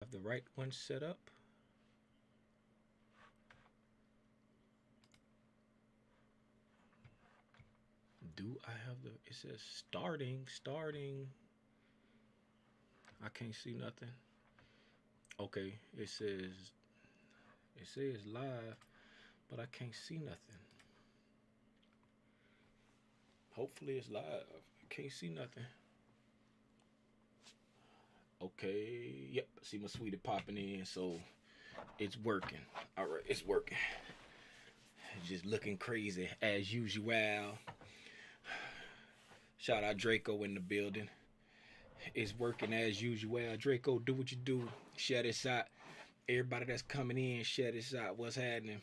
Have the right one set up. Do I have the? It says starting. I can't see nothing. Okay, it says live, but I can't see nothing. Hopefully it's live. I can't see nothing. Okay, yep. See my sweetie popping in, so it's working. All right, it's working. Just looking crazy as usual. Shout out Draco in the building. It's working as usual. Draco, do what you do. Share this out. Everybody that's coming in, share this out. What's happening?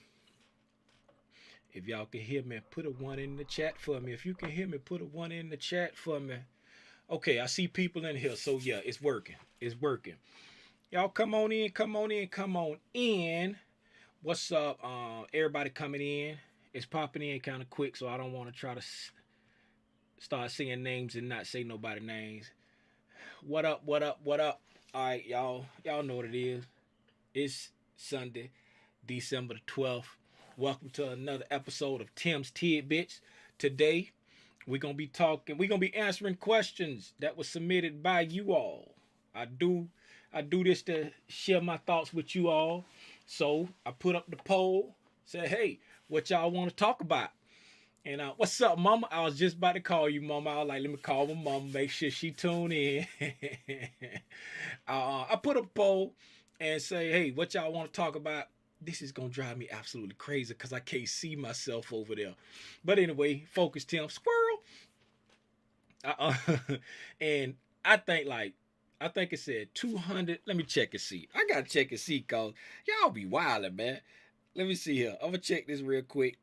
If y'all can hear me, put a one in the chat for me. If you can hear me, put a one in the chat for me. Okay, I see people in here, so yeah, it's working. It's working. Y'all come on in, come on in, come on in. What's up? Everybody coming in. It's popping in kind of quick, so I don't want to try to start saying names and not say nobody names. What up? What up? What up? All right, y'all. Y'all know what it is. It's Sunday, December the 12th. Welcome to another episode of Tim's Tidbits. Today, we're gonna be answering questions that were submitted by you all. I do this to share my thoughts with you all. So I put up the poll, said, hey, what y'all want to talk about? And what's up, mama? I was just about to call you, mama. I was like, let me call my mama, make sure she tune in. I put up a poll and say, hey, what y'all want to talk about? This is gonna drive me absolutely crazy because I can't see myself over there. But anyway, focus, Tim. Squirrel. Uh, and I think I think it said 200. Let me check and see. I gotta check and see cause y'all be wildin', man. Let me see here. I'm gonna check this real quick.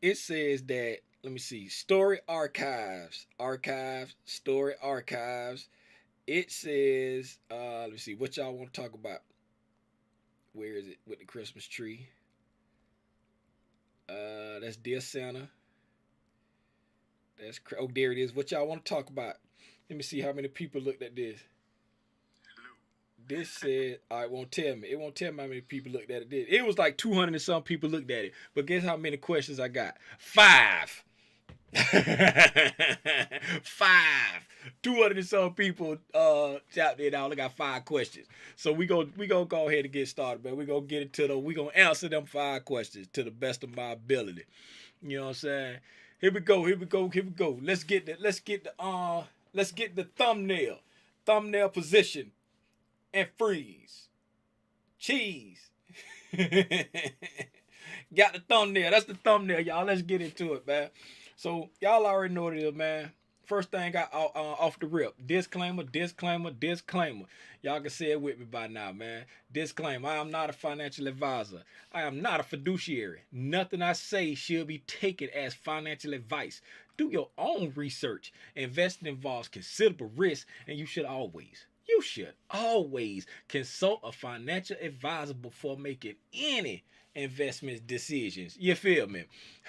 It says that, let me see, story story archives. It says, let me see, what y'all want to talk about? Where is it with the Christmas tree? That's Dear Santa. Oh, there it is. What y'all want to talk about? Let me see how many people looked at this. This said, it won't tell me. It won't tell me how many people looked at it. It was like 200 and some people looked at it. But guess how many questions I got? 5. 5. 200 and some people tapped it out. I got 5 questions. So we gonna go ahead and get started, man. We gonna get into we gonna answer them 5 questions to the best of my ability. You know what I'm saying? Here we go, here we go, here we go. Let's get the thumbnail. Thumbnail position and freeze. Cheese. Got the thumbnail. That's the thumbnail, y'all. Let's get into it, man. So y'all already know what it is, man. First thing got off the rip. Disclaimer, disclaimer, disclaimer. Y'all can say it with me by now, man. Disclaimer, I am not a financial advisor. I am not a fiduciary. Nothing I say should be taken as financial advice. Do your own research. Investing involves considerable risk, and you should always consult a financial advisor before making any investment decisions. You feel me?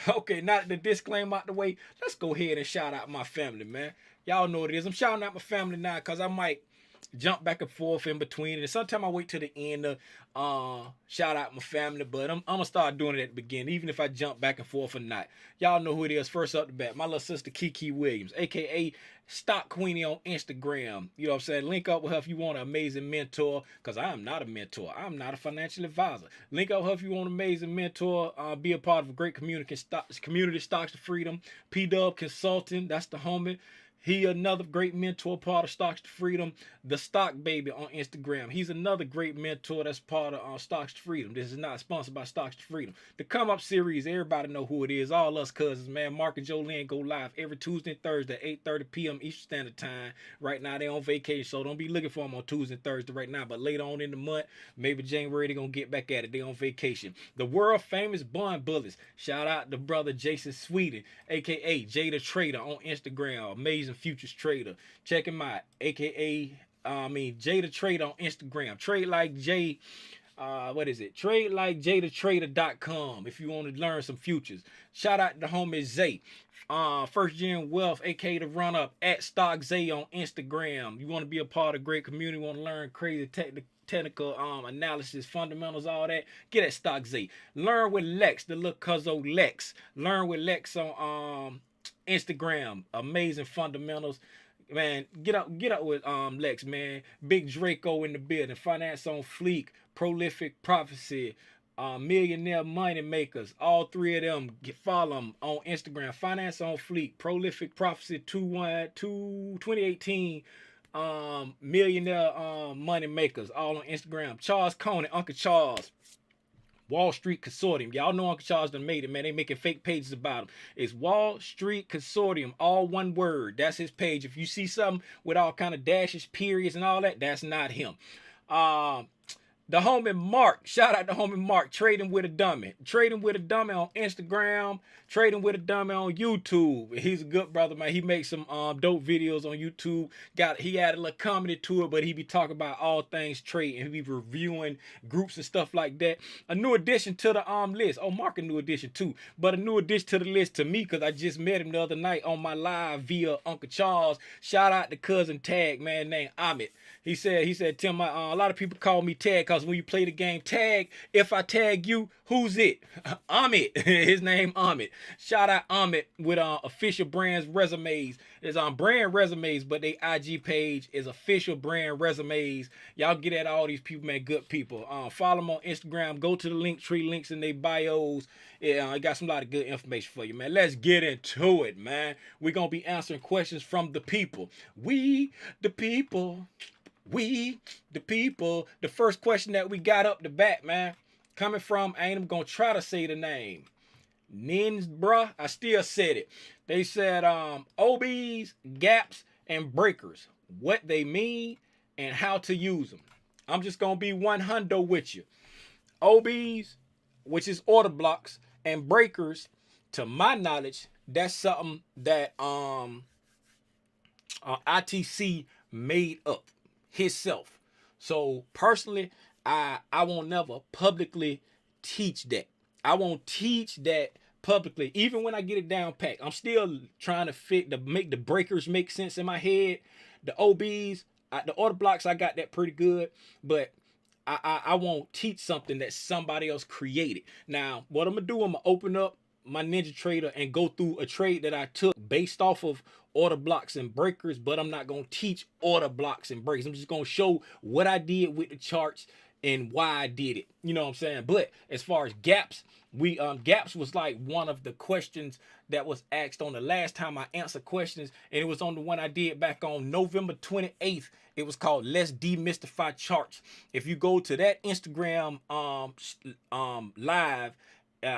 Okay, now that the disclaimer out the way, let's go ahead and shout out my family, man. Y'all know what it is. I'm shouting out my family now because I might jump back and forth in between. And sometimes I wait till the end to shout out my family, but I'm gonna start doing it at the beginning, even if I jump back and forth or not. Y'all know who it is. First up the bat, my little sister Kiki Williams, aka Stock Queenie on Instagram. You know what I'm saying? Link up with her if you want an amazing mentor, because I am not a mentor. I'm not a financial advisor. Link up with her if you want an amazing mentor. Be a part of a great community, Stocks to Freedom. P-Dub Consulting, that's the homie. He another great mentor, part of Stocks to Freedom. The Stock Baby on Instagram. He's another great mentor that's part of Stocks to Freedom. This is not sponsored by Stocks to Freedom. The Come Up series, everybody know who it is. All us cousins, man. Mark and Jolene go live every Tuesday and Thursday, 8:30 p.m. Eastern Standard Time. Right now they on vacation, so don't be looking for them on Tuesday and Thursday right now. But later on in the month, maybe January, they gonna get back at it. They on vacation. The world famous Bond Bullets. Shout out to brother Jason Sweden, aka Jada Trader on Instagram. Amazing futures trader. Check him out, aka Jada Trader on Instagram. Trade like Jay. What is it? Trade like JadaTrader.com if you want to learn some futures. Shout out to the homie Zay. First Gen Wealth, aka the run up at Stock Zay on Instagram. You want to be a part of a great community, want to learn crazy technical analysis, fundamentals, all that, get at Stock Z. Learn with Lex, the little cuzzo Lex. Learn with Lex on Instagram. Amazing fundamentals. Man, get up with Lex, man. Big Draco in the building. Finance on Fleek, Prolific Prophecy, Millionaire Money Makers. All three of them, follow them on Instagram. Finance on Fleek, Prolific Prophecy 2018. Millionaire Money Makers, all on Instagram. Charles Coney, Uncle Charles. Wall Street Consortium. Y'all know Uncle Charles done made it, man. They making fake pages about him. It's Wall Street Consortium, all one word. That's his page. If you see something with all kind of dashes, periods, and all that, that's not him. The homie Mark, shout out to homie Mark, Trading with a Dummy. Trading with a Dummy on Instagram, Trading with a Dummy on YouTube. He's a good brother, man. He makes some dope videos on YouTube. He added a little comedy to it, but he be talking about all things trading. He be reviewing groups and stuff like that. A new addition to the list. Oh, Mark, a new addition too. But a new addition to the list to me, because I just met him the other night on my live via Uncle Charles. Shout out to cousin Tag, man, named Amit. He said, Tim, a lot of people call me Tag because when you play the game Tag, if I tag you, who's it? Amit. His name Amit. Shout out Amit with official brands resumes. It's on brand resumes, but they IG page is official brand resumes. Y'all get at all these people, man, good people. Follow them on Instagram. Go to the link tree links in their bios. I got some lot of good information for you, man. Let's get into it, man. We're going to be answering questions from the people. We, the people. We, the people. The first question that we got up the bat, man, coming from, I ain't even gonna try to say the name. Nins, bruh, I still said it. They said OBs, gaps, and breakers. What they mean and how to use them. I'm just gonna be 100 with you. OBs, which is order blocks, and breakers, to my knowledge, that's something that ITC made up himself. So personally, I won't never publicly teach that. I won't teach that publicly, even when I get it down packed. I'm still trying to make the breakers make sense in my head. The OBs, the order blocks, I got that pretty good, but I won't teach something that somebody else created. Now, what I'm gonna do, I'm gonna open up my Ninja Trader and go through a trade that I took based off of order blocks and breakers, but I'm not going to teach order blocks and breakers. I'm just going to show what I did with the charts and why I did it. You know what I'm saying? But as far as gaps, gaps was like one of the questions that was asked on the last time I answered questions, and it was on the one I did back on November 28th. It was called Let's Demystify Charts. If you go to that Instagram live,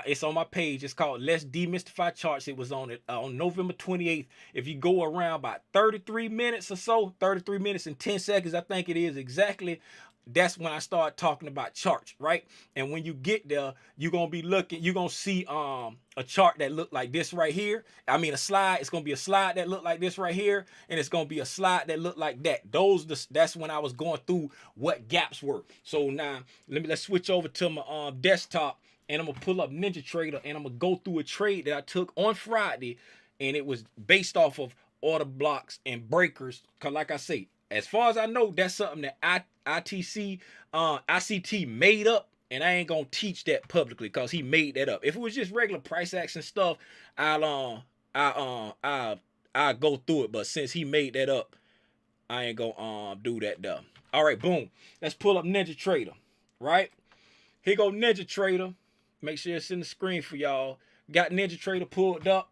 it's on my page. It's called Let's Demystify Charts. It was on November 28th. If you go around about 33 minutes or so, 33 minutes and 10 seconds, I think it is exactly, that's when I start talking about charts, right? And when you get there, you're going to be looking, you're going to see a chart that look like this right here. I mean, a slide. It's going to be a slide that look like this right here, and it's going to be a slide that look like that. That's when I was going through what gaps were. So now, let's switch over to my desktop. And I'm going to pull up Ninja Trader, and I'm going to go through a trade that I took on Friday, and it was based off of order blocks and breakers. Because like I say, as far as I know, that's something that ICT made up, and I ain't going to teach that publicly because he made that up. If it was just regular price action stuff, I'll go through it. But since he made that up, I ain't going to do that though. All right, boom. Let's pull up Ninja Trader, right? Here go Ninja Trader. Make sure it's in the screen for y'all. Got Ninja Trader pulled up.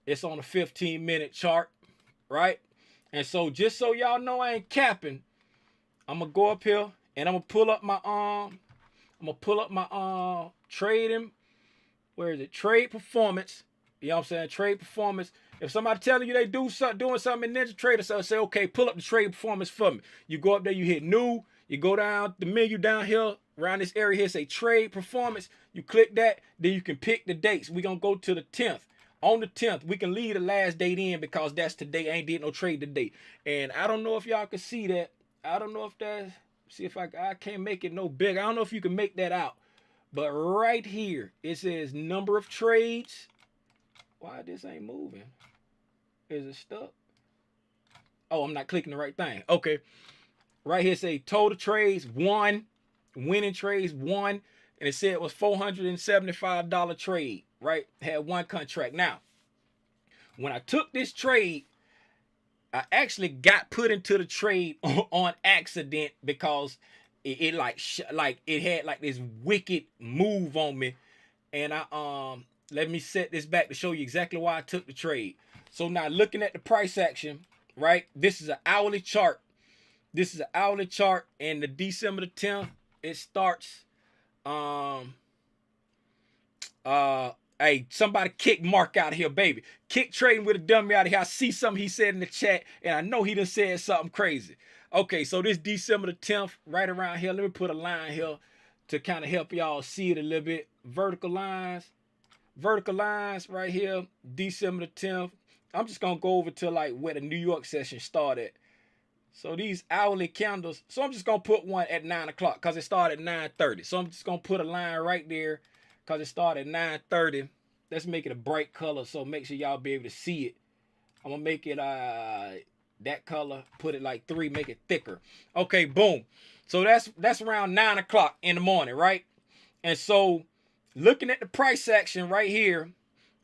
It's on a 15-minute chart, right? And so just so y'all know I ain't capping, I'm gonna go up here and I'm gonna pull up my trading. Where is it? Trade performance. You know what I'm saying? Trade performance. If somebody telling you they doing something in Ninja Trader, so say, okay, pull up the trade performance for me. You go up there, you hit new, you go down the menu down here, around this area here, say trade performance. You click that, then you can pick the dates. We're going to go to the 10th. On the 10th, we can leave the last date in because that's today. I ain't did no trade today. And I don't know if y'all can see that. I don't know if that's, see if I can't make it no bigger. I don't know if you can make that out. But right here, it says number of trades. Why this ain't moving? Is it stuck? Oh, I'm not clicking the right thing. Okay. Right here say total trades 1, winning trades 1, and it said it was $475 trade, right? Had 1 contract. Now, when I took this trade, I actually got put into the trade on accident because it like it had like this wicked move on me, and I let me set this back to show you exactly why I took the trade. So now looking at the price action, right? This is an hourly chart. This is an hourly chart, and the December the 10th, it starts. Hey, somebody kick Mark out of here, baby. Kick trading with a dummy out of here. I see something he said in the chat, and I know he done said something crazy. Okay, so this December the 10th, right around here. Let me put a line here to kind of help y'all see it a little bit. Vertical lines right here. December the 10th. I'm just gonna go over to like where the New York session started. So these hourly candles. So I'm just gonna put one at 9 o'clock because it started at 9:30. So I'm just gonna put a line right there because it started at 9:30. Let's make it a bright color so make sure y'all be able to see it. I'm gonna make it that color, put it like 3, make it thicker. Okay, boom. So that's around 9 o'clock in the morning, right? And so looking at the price action right here,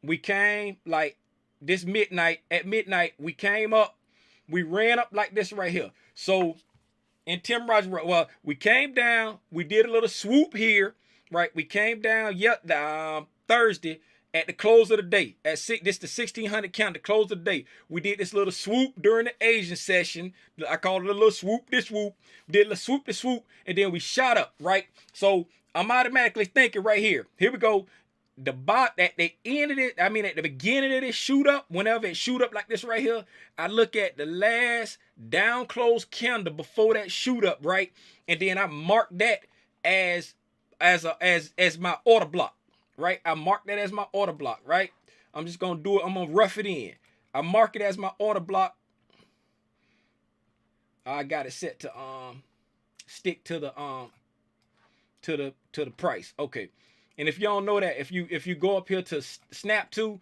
we came like this midnight. At midnight, we came up, we ran up like this right here. So in Tim Rogers, well, we came down, we did a little swoop here, right? We came down Thursday at the close of the day. At 6, this the 1600 count, the close of the day. We did this little swoop during the Asian session. I called it a little swoop, this swoop. Did a swoop, this swoop, and then we shot up, right? So I'm automatically thinking right here. Here we go. The bot at the end of it, I mean at the beginning of this shoot up, whenever it shoot up like this right here, I look at the last down close candle before that shoot up, right? And then I mark that as my order block, right? I mark that as my order block, right? I'm just gonna do it, I'm gonna rough it in. I mark it as my order block. I got it set to stick to the price. Okay. And if you don't know that, if you go up here to snap to,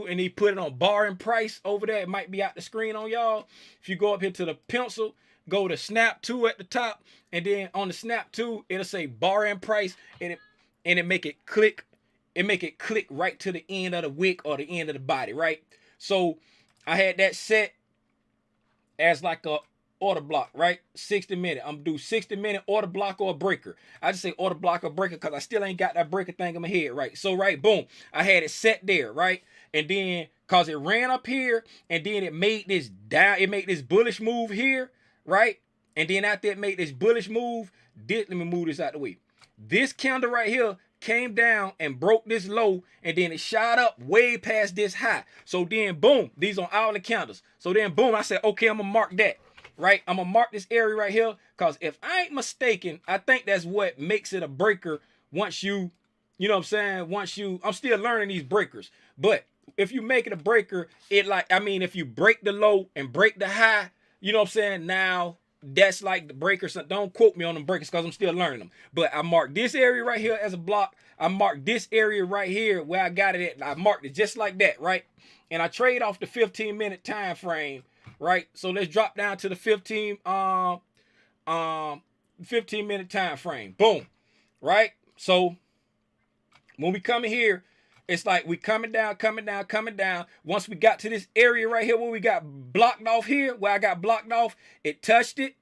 and he put it on bar and price over there, it might be out the screen on y'all. If you go up here to the pencil, go to snap to at the top, and then on the snap to, it'll say bar and price, and it make it click. It make it click right to the end of the wick or the end of the body, right? So I had that set as like a order block, right? 60 minute. I'm gonna do 60 minute order block or a breaker. I just say order block or breaker because I still ain't got that breaker thing in my head, right? So right, boom, I had it set there, right? And then cause it ran up here, and then it made this down, it made this bullish move here, right? And then after it made this bullish move, let me move this out the way. This candle right here came down and broke this low, and then it shot up way past this high. So then boom, these on hourly candles. So then boom, I said, okay, I'm gonna mark that. Right, I'm gonna mark this area right here because if I ain't mistaken, I think that's what makes it a breaker. Once you know what I'm saying, I'm still learning these breakers, but if you make it a breaker, if you break the low and break the high, you know what I'm saying, now that's like the breakers. So don't quote me on them breakers because I'm still learning them. But I marked this area right here as a block. I marked this area right here where I got it at. I marked it just like that, right? And I trade off the 15-minute time frame. Right, so let's drop down to the 15-minute time frame. Boom. Right, so when we come in here, it's like we coming down. Once we got to this area right here where we got blocked off here, where I got blocked off, it touched it,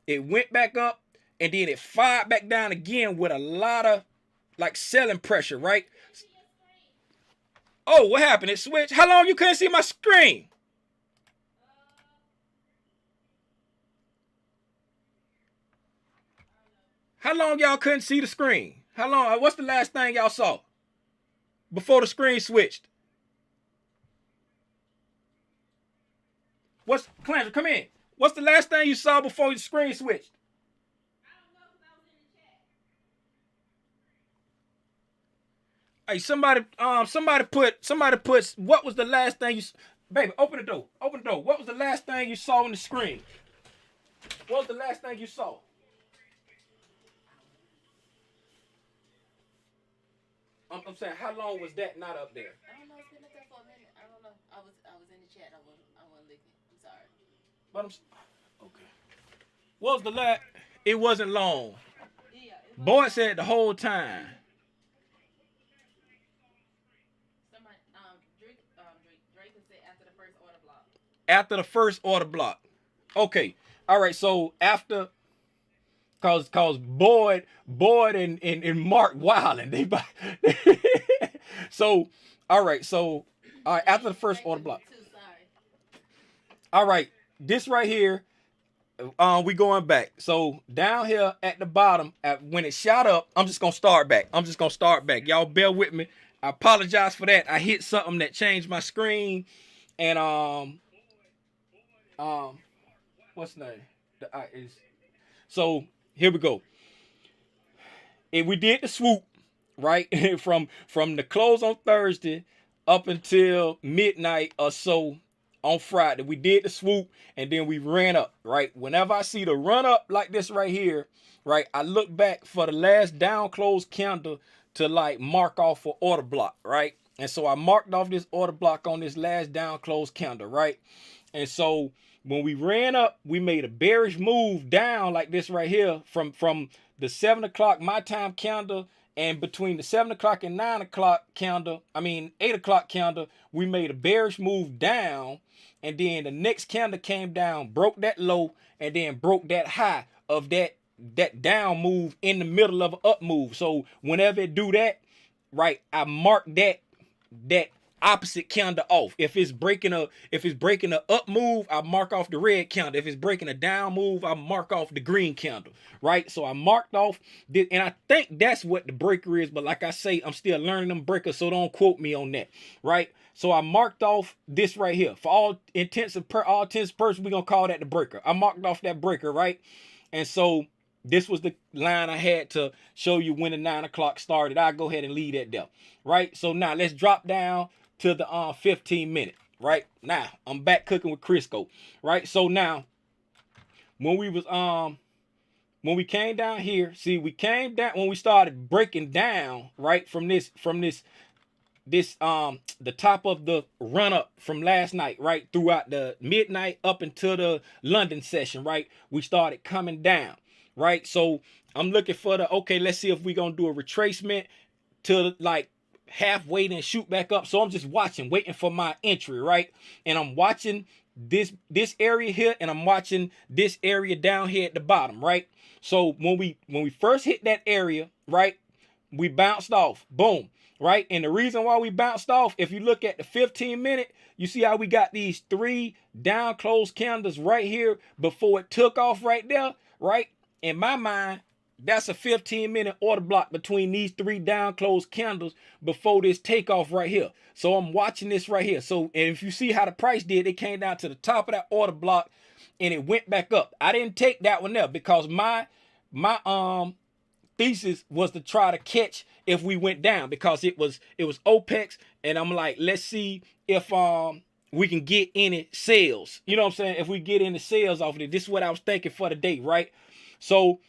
it went back up, and then it fired back down again with a lot of like selling pressure, right? Oh, what happened? It switched. How long you couldn't see my screen? How long y'all couldn't see the screen? How long? What's the last thing y'all saw before the screen switched? Clandra, come in. What's the last thing you saw before the screen switched? I don't know because I was in the chat. Hey, somebody put, what was the last thing you, baby, open the door. What was the last thing you saw on the screen? What was the last thing you saw? I'm saying, how long was that not up there? I don't know. It's been up there for a minute. I don't know. I was in the chat. I wasn't looking. I'm sorry. But okay. What was the last? It wasn't long. Yeah, it Boy was. said the whole time. Somebody, Drake has said after the first order block. After the first order block. Okay. All right. So after, cause Boyd and Mark Wilding, they so all right. So all right, after the first order block. Too sorry. All right. This right here. We going back. So down here at the bottom, when it shot up, I'm just gonna start back. Y'all bear with me. I apologize for that. I hit something that changed my screen, and what's the name? The is so here we go. And we did the swoop, right? from the close on Thursday up until midnight or so on Friday. We did the swoop and then we ran up, right? Whenever I see the run up like this right here, right, I look back for the last down close candle to like mark off for order block, right? And so I marked off this order block on this last down close candle, right? And so when we ran up, we made a bearish move down like this right here from the 7 o'clock my time candle, and between the 7 o'clock and 9 o'clock candle, 8 o'clock candle, we made a bearish move down. And then the next candle came down, broke that low, and then broke that high of that down move in the middle of an up move. So whenever it do that, right, I mark that opposite candle off. If it's breaking a up move, I mark off the red candle. If it's breaking a down move, I mark off the green candle, right? So I marked off this, and I think that's what the breaker is, but like I say, I'm still learning them breakers, so don't quote me on that, right? So I marked off this right here. For all intents and purposes, we're gonna call that the breaker. I marked off that breaker, right? And so this was the line I had to show you when the 9 o'clock started. I'll go ahead and leave that there, right? So now let's drop down to the 15 minute, right? Now I'm back cooking with Crisco, right? So now when we came down here, see, we came down when we started breaking down, right, from this the top of the run up from last night, right, throughout the midnight up until the London session, right, we started coming down, right? So I'm looking for okay, let's see if we're gonna do a retracement to like halfway then shoot back up. So I'm just waiting for my entry, right? And I'm watching this area here, and I'm watching this area down here at the bottom, right? So when we first hit that area, right, we bounced off, boom, right? And the reason why we bounced off, if you look at the 15 minute, you see how we got these 3 down close candles right here before it took off right there, right? In my mind, that's a 15-minute order block between these 3 down close candles before this takeoff right here. So I'm watching this right here. So, and if you see how the price did, it came down to the top of that order block and it went back up. I didn't take that one there because my thesis was to try to catch if we went down, because it was OPEX, and I'm like, let's see if we can get any sales. You know what I'm saying? If we get any sales off of it. This is what I was thinking for the day, right? So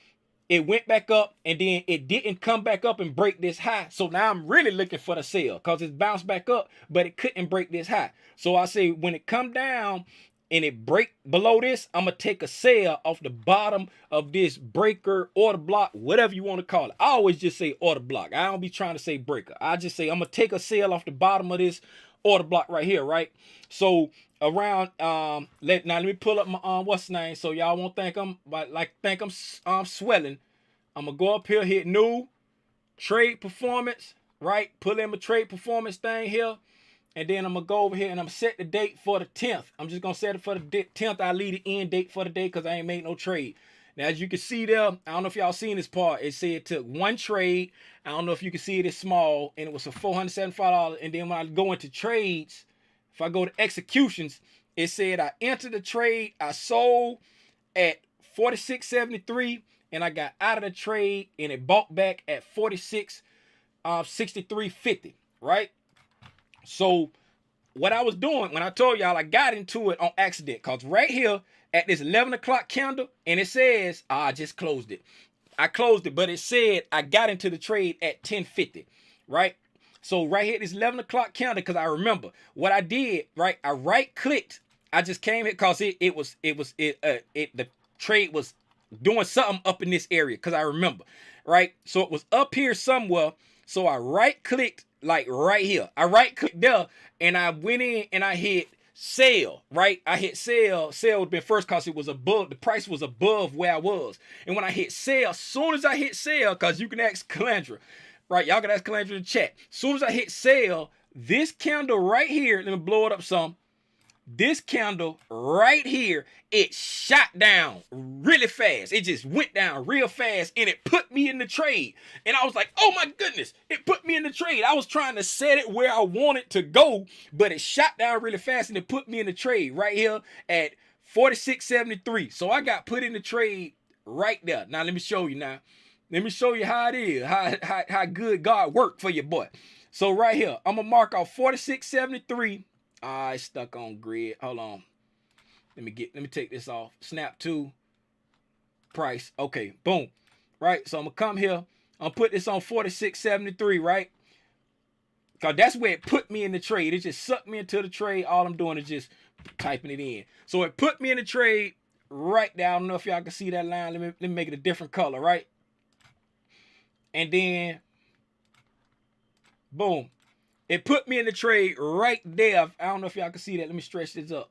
it went back up, and then it didn't come back up and break this high. So now I'm really looking for the sale because it's bounced back up, but it couldn't break this high. So I say when it come down and it break below this, I'm going to take a sale off the bottom of this breaker, order block, whatever you want to call it. I always just say order block. I don't be trying to say breaker. I just say I'm going to take a sale off the bottom of this order block right here, right? So around let me pull up my what's the name, so y'all won't think I'm swelling. I'm gonna go up here, hit new trade performance, right? Pull in my trade performance thing here, and then I'm gonna go over here and I'm gonna set the date for the 10th. I'm just gonna set it for the 10th. I leave the end date for the day because I ain't made no trade. Now, as you can see there, I don't know if y'all seen this part. It said it took 1 trade. I don't know if you can see it, it's small, and it was for $475. And then when I go into trades, if I go to executions, it said I entered the trade, I sold at 46.73, and I got out of the trade, and it bought back at 46.63.50, right? So what I was doing when I told y'all, I got into it on accident, because right here at this 11 o'clock candle, and it says, I just closed it. I closed it, but it said I got into the trade at 10.50, right? So right here, this 11 o'clock candle, because I remember what I did, right? I right clicked. I just came here because the trade was doing something up in this area because I remember, right? So it was up here somewhere. So I right clicked like right here. I right clicked there and I went in and I hit sell, right? I hit sell. Sell would have been first because it was above, the price was above where I was. And when I hit sell, as soon as I hit sell, because you can ask Calandra, right? Y'all can ask Calandra in the chat. As soon as I hit sell, this candle right here, let me blow it up some. This candle right here, it shot down really fast. It just went down real fast and it put me in the trade. And I was like, oh my goodness, it put me in the trade. I was trying to set it where I wanted to go, but it shot down really fast and it put me in the trade right here at 46.73. So I got put in the trade right there. Now let me show you now. Let me show you how it is, how good God worked for your boy. So right here, I'm gonna mark off 46.73. I stuck on grid. Hold on. Let me take this off. Snap to price. Okay, boom. Right. So I'm gonna come here. I'm gonna put this on 46.73, right? Cause that's where it put me in the trade. It just sucked me into the trade. All I'm doing is just typing it in. So it put me in the trade right there. I don't know if y'all can see that line. Let me make it a different color, right? And then boom. It put me in the trade right there. I don't know if y'all can see that. Let me stretch this up.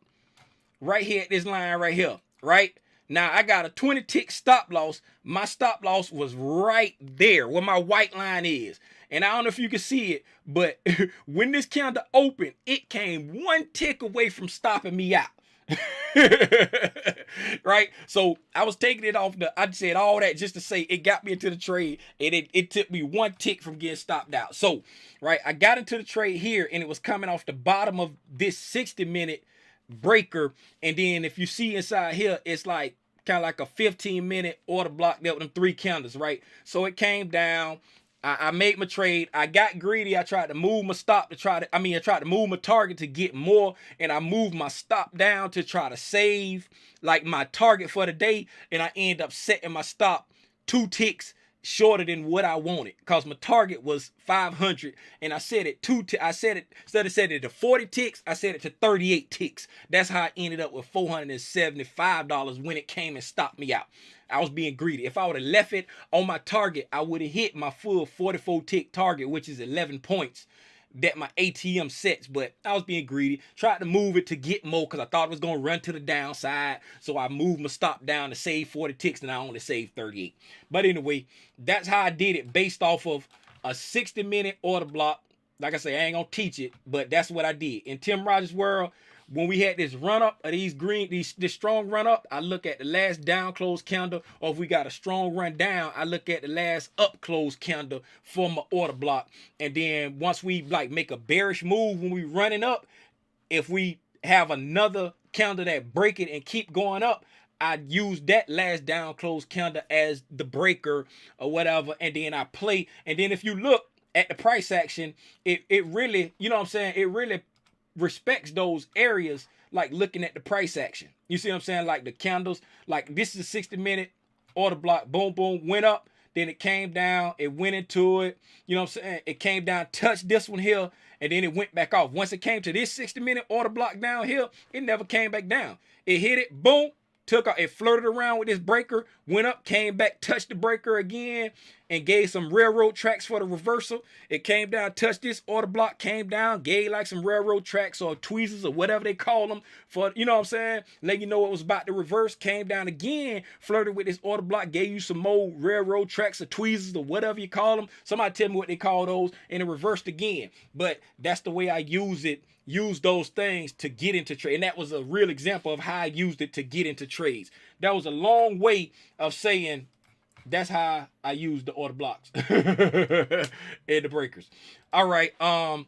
Right here at this line right here. Right? Now, I got a 20 tick stop loss. My stop loss was right there where my white line is. And I don't know if you can see it, but when this candle opened, it came one tick away from stopping me out. Right? So I was taking it off I said all that just to say it got me into the trade and it took me one tick from getting stopped out. So, right, I got into the trade here and it was coming off the bottom of this 60-minute breaker. And then if you see inside here, it's like kind of like a 15-minute order block there with them 3 candles, right? So it came down. I made my trade. I got greedy. I tried to move my stop I tried to move my target to get more, and I moved my stop down to try to save like my target for the day, and I end up setting my stop 2 ticks shorter than what I wanted because my target was 500 and I set it instead of setting it to 40 ticks, I set it to 38 ticks. That's how I ended up with $475 when it came and stopped me out. I was being greedy. If I would have left it on my target, I would have hit my full 44 tick target, which is 11 points that my ATM sets, but I was being greedy. Tried to move it to get more because I thought it was going to run to the downside. So I moved my stop down to save 40 ticks and I only saved 38. But anyway, that's how I did it based off of a 60-minute order block. Like I say, I ain't going to teach it, but that's what I did. In Tim Rogers' world, when we had this run up of this strong run up, I look at the last down close candle, or if we got a strong run down, I look at the last up close candle for my order block. And then once we like make a bearish move when we running up, if we have another candle that break it and keep going up, I use that last down close candle as the breaker or whatever, and then I play. And then if you look at the price action, it really, you know what I'm saying, it really respects those areas, like looking at the price action. You see what I'm saying? Like the candles, like this is a 60-minute order block, boom, boom, went up, then it came down, it went into it, you know what I'm saying? It came down, touched this one here, and then it went back off. Once it came to this 60-minute order block down here, it never came back down. It hit it, boom, took off, it flirted around with this breaker, went up, came back, touched the breaker again, and gave some railroad tracks for the reversal. It came down, touched this order block, came down, gave like some railroad tracks or tweezers or whatever they call them for, you know what I'm saying, let you know it was about to reverse, came down again, flirted with this order block, gave you some more railroad tracks or tweezers or whatever you call them. Somebody tell me what they call those, and it reversed again. But that's the way I use those things to get into trade. And that was a real example of how I used it to get into trades. That was a long way of saying that's how I use the order blocks and the breakers. All right. And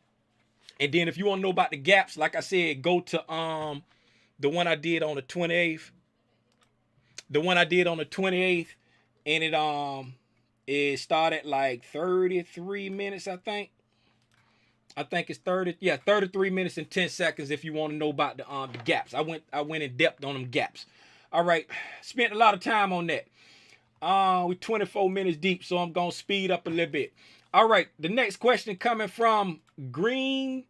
then if you want to know about the gaps, like I said, go to the one I did on the 28th. The one I did on the 28th, and it started like 33 minutes, I think. I think it's 33 minutes and 10 seconds if you want to know about the gaps. I went in depth on them gaps. All right. Spent a lot of time on that. We're 24 minutes deep, so I'm going to speed up a little bit. All right, the next question coming from Green,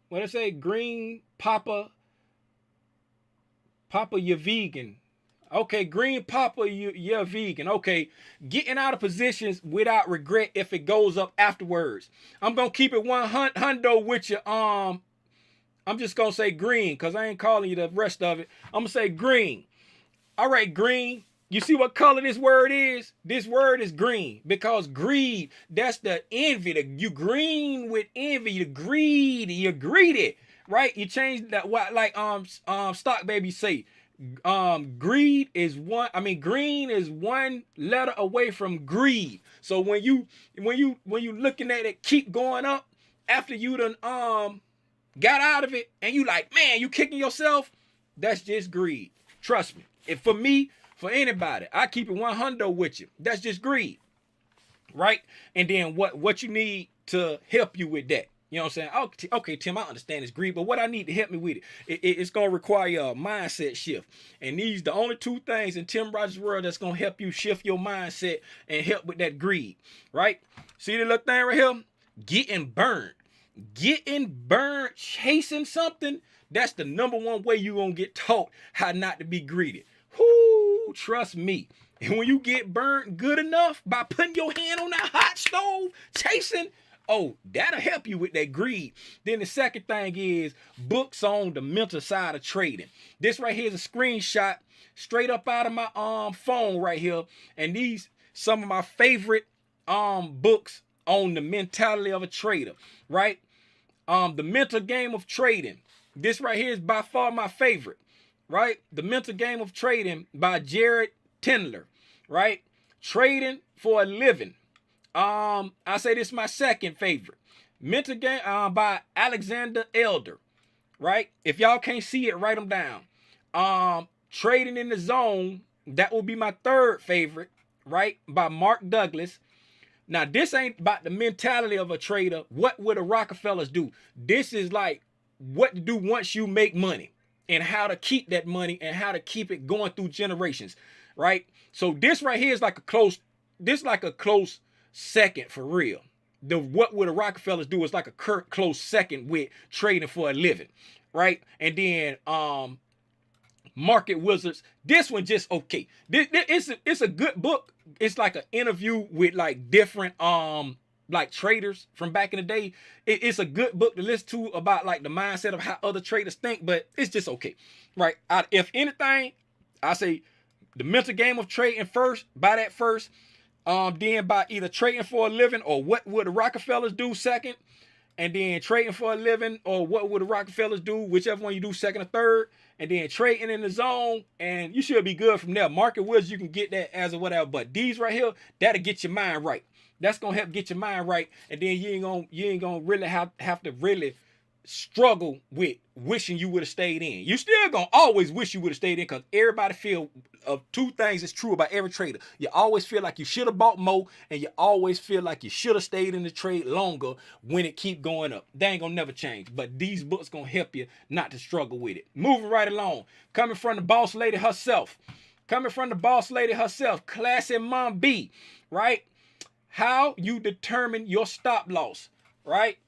what did I say? Green Papa, you vegan. Okay, green papa, you're vegan. Okay, getting out of positions without regret if it goes up afterwards. I'm gonna keep it hundo with you. I'm just gonna say green because I ain't calling you the rest of it. I'm gonna say green. All right, green. You see what color this word is? This word is green because greed, that's the envy. You green with envy, you greedy, you're greedy, right? You change that what like stock baby say. Greed is one, I mean green is one letter away from greed. So when you looking at it keep going up after you done got out of it and you like, man, you kicking yourself, that's just greed. Trust me. If for me, for anybody, I keep it 100 with you. That's just greed, right? And then what you need to help you with that. You know what I'm saying? Okay, Tim, I understand it's greed, but what I need to help me with it's going to require a mindset shift. And these the only two things in Tim Rogers' world that's going to help you shift your mindset and help with that greed, right? See the little thing right here? Getting burned. Getting burned chasing something, that's the number one way you're going to get taught how not to be greedy. Whoo, trust me. And when you get burnt good enough by putting your hand on that hot stove, chasing, oh, that'll help you with that greed. Then the second thing is books on the mental side of trading. This right here is a screenshot straight up out of my phone right here. And these some of my favorite books on the mentality of a trader, right? The Mental Game of Trading. This right here is by far my favorite, right? The Mental Game of Trading by Jared Tendler, right? Trading for a living. I say this is my second favorite. Mental Game by Alexander Elder, right? If y'all can't see it, write them down. Trading in the Zone, that will be my third favorite, right? By Mark Douglas. Now, this ain't about the mentality of a trader. What would the Rockefellers do? This is like what to do once you make money and how to keep that money and how to keep it going through generations, right? So this right here is like a close second for real. The what would the Rockefellers do is like a close second with trading for a living, right? And then Market Wizards. This one just okay. It's a good book. It's like an interview with like different like traders from back in the day. It's a good book to listen to about like the mindset of how other traders think, but it's just okay, right? If anything, I say the Mental Game of Trading first. Buy that first. Then by either Trading for a Living or What Would the Rockefellers Do second, and then Trading for a Living or What Would the Rockefellers Do, whichever one you do second or third, and then Trading in the Zone, and you should be good from there. Market Wizards, you can get that as a whatever, but these right here, that'll get your mind right. That's gonna help get your mind right, and then you ain't gonna really have to really struggle with wishing you would have stayed in. You still gonna always wish you would have stayed in because everybody feel of two things is true about every trader. You always feel like you should have bought more, and you always feel like you should have stayed in the trade longer when it keep going up. They ain't gonna never change, but these books gonna help you not to struggle with it. Moving right along, coming from the boss lady herself, Classy Mom B, right? How you determine your stop loss, right?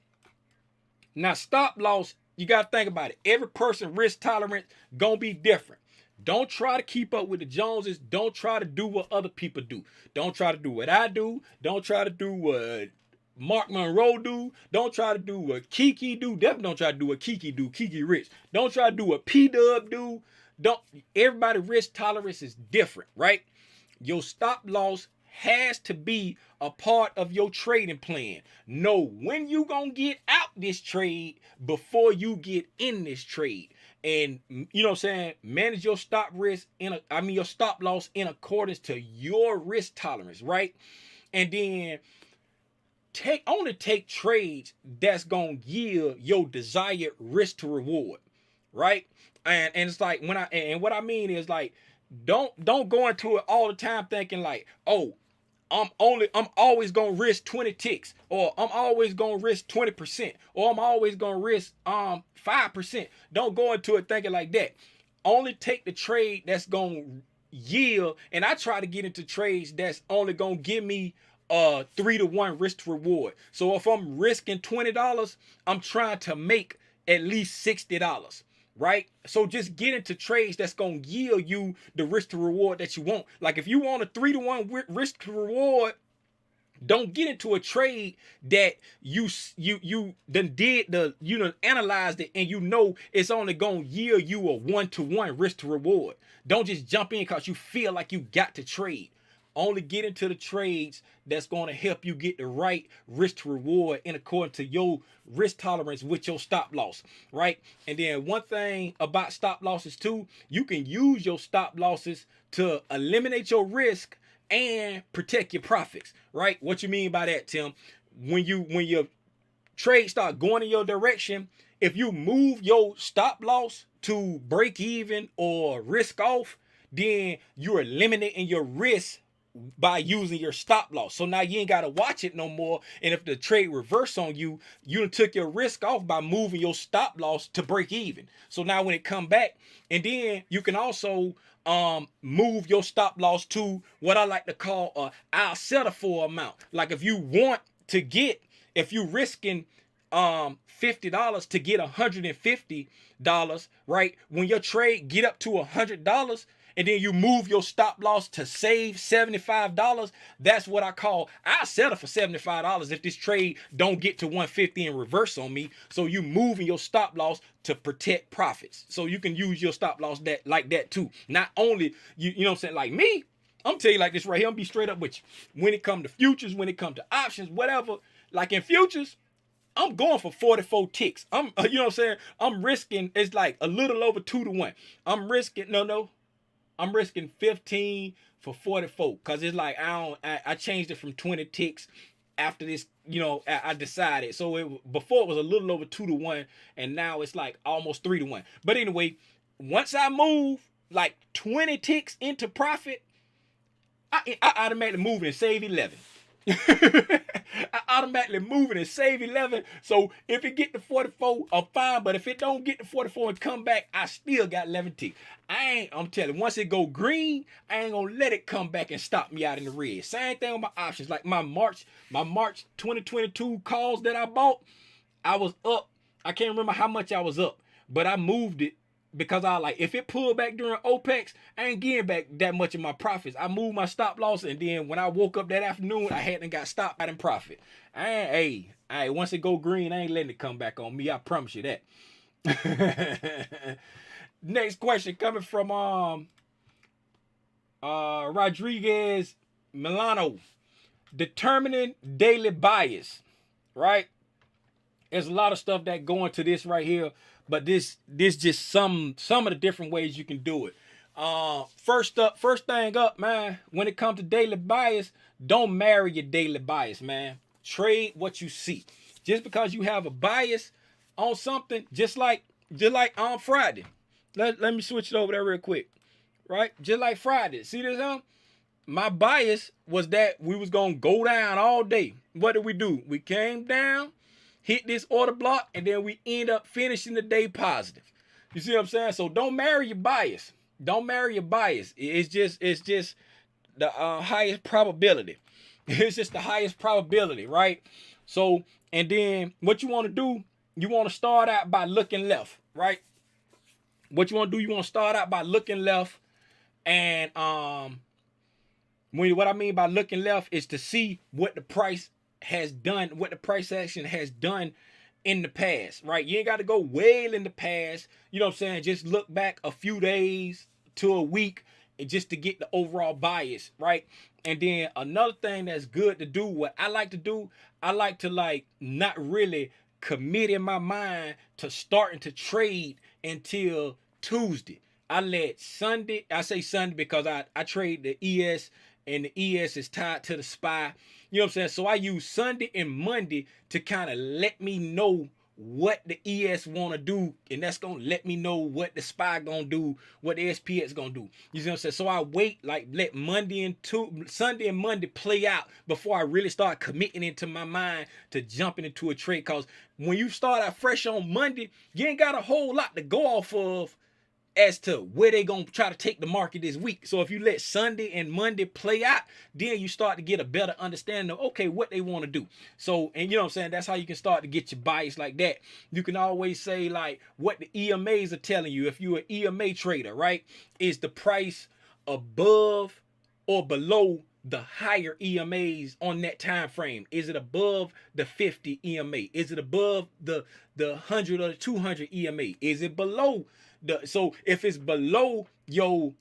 Now, stop loss, you got to think about it. Every person risk tolerance going to be different. Don't try to keep up with the Joneses. Don't try to do what other people do. Don't try to do what I do. Don't try to do what Mark Monroe do. Don't try to do what Kiki do. Definitely don't try to do what Kiki do. Kiki Rich. Don't try to do what P-Dub do. Everybody risk tolerance is different, right? Your stop loss has to be a part of your trading plan. Know when you gonna get out this trade before you get in this trade. And you know what I'm saying? Manage your stop risk your stop loss in accordance to your risk tolerance, right? And then only take trades that's gonna yield your desired risk to reward, right? And it's like what I mean is like don't go into it all the time thinking like, oh, I'm always gonna risk 20 ticks, or I'm always gonna risk 20%, or I'm always gonna risk 5%. Don't go into it thinking like that. Only take the trade that's gonna yield, and I try to get into trades that's only gonna give me 3-to-1 risk to reward. So if I'm risking $20, I'm trying to make at least $60. right? So just get into trades that's gonna yield you the risk to reward that you want. Like if you want a 3-to-1 risk to reward, don't get into a trade that you then did the analyzed it and it's only gonna yield you a 1-to-1 risk to reward. Don't just jump in because you feel like you got to trade. Only get into the trades that's going to help you get the right risk to reward in according to your risk tolerance with your stop loss, right? And then one thing about stop losses too, you can use your stop losses to eliminate your risk and protect your profits, right? What you mean by that, Tim? When your trade start going in your direction, if you move your stop loss to break even or risk off, then you're eliminating your risk by using your stop loss. So now you ain't got to watch it no more. And if the trade reverse on you, you done took your risk off by moving your stop loss to break even. So now when it come back, and then you can also move your stop loss to what I like to call a I'll settle for amount. Like if you want to get, if you risking $50 to get $150, right? When your trade get up to $100, and then you move your stop loss to save $75, that's what I call, I'll settle for $75 if this trade don't get to 150 and reverse on me. So you moving your stop loss to protect profits. So you can use your stop loss like that too. Not only, you know what I'm saying, like me, I'm telling you like this right here, I'm gonna be straight up with you. When it comes to futures, when it comes to options, whatever, like in futures, I'm going for 44 ticks. You know what I'm saying? I'm risking, it's like a little over 2-to-1. I'm risking 15 for 44 because it's like I changed it from 20 ticks after this, I decided. So before it was a little over 2-to-1 and now it's like almost 3-to-1. But anyway, once I move like 20 ticks into profit, I automatically move and save 11. I automatically move it and save 11. So if it get to 44, I'm fine. But if it don't get to 44 and come back, I still got 11 ticks. I'm telling you, once it go green, I ain't gonna let it come back and stop me out in the red. Same thing with my options. Like my March 2022 calls that I bought, I was up. I can't remember how much I was up, but I moved it because I like, if it pulled back during OPEX, I ain't getting back that much of my profits. I moved my stop loss, and then when I woke up that afternoon, I hadn't got stopped out in profit. Once it go green, I ain't letting it come back on me. I promise you that. Next question coming from Rodriguez Milano. Determining daily bias, right? There's a lot of stuff that go into this right here, but this just some of the different ways you can do it. First thing up, man, when it comes to daily bias, don't marry your daily bias, man. Trade what you see. Just because you have a bias on something, just like on Friday. Let me switch it over there real quick. Right? Just like Friday. See this, huh? My bias was that we was gonna go down all day. What did we do? We came down, hit this order block, and then we end up finishing the day positive. You see what I'm saying? So don't marry your bias. Don't marry your bias. It's just the highest probability. It's just the highest probability, right? So, and then what you want to do, you want to start out by looking left, right? What you want to do, you want to start out by looking left, and what I mean by looking left is to see what the price has done, what the price action has done in the past, right? You ain't got to go way in the past. You know what I'm saying? Just look back a few days to a week and just to get the overall bias, right? And then another thing that's good to do, what I like to do, I like to like not really commit in my mind to starting to trade until Tuesday. I let Sunday, I say Sunday because I trade the ES, and the ES is tied to the SPY. You know what I'm saying? So I use Sunday and Monday to kind of let me know what the ES want to do, and that's going to let me know what the SPY going to do, what the SPX going to do. You see what I'm saying? So I wait, like let Sunday and Monday play out before I really start committing into my mind to jumping into a trade. Because when you start out fresh on Monday, you ain't got a whole lot to go off of as to where they gonna try to take the market this week. So if you let Sunday and Monday play out, then you start to get a better understanding of, okay, what they want to do. So, and you know what I'm saying, that's how you can start to get your bias like that. You can always say like what the EMAs are telling you. If you're an EMA trader, right, is the price above or below the higher EMAs on that time frame? Is it above the 50 EMA? Is it above the 100 or the 200 EMA? Is it below the, so if it's below your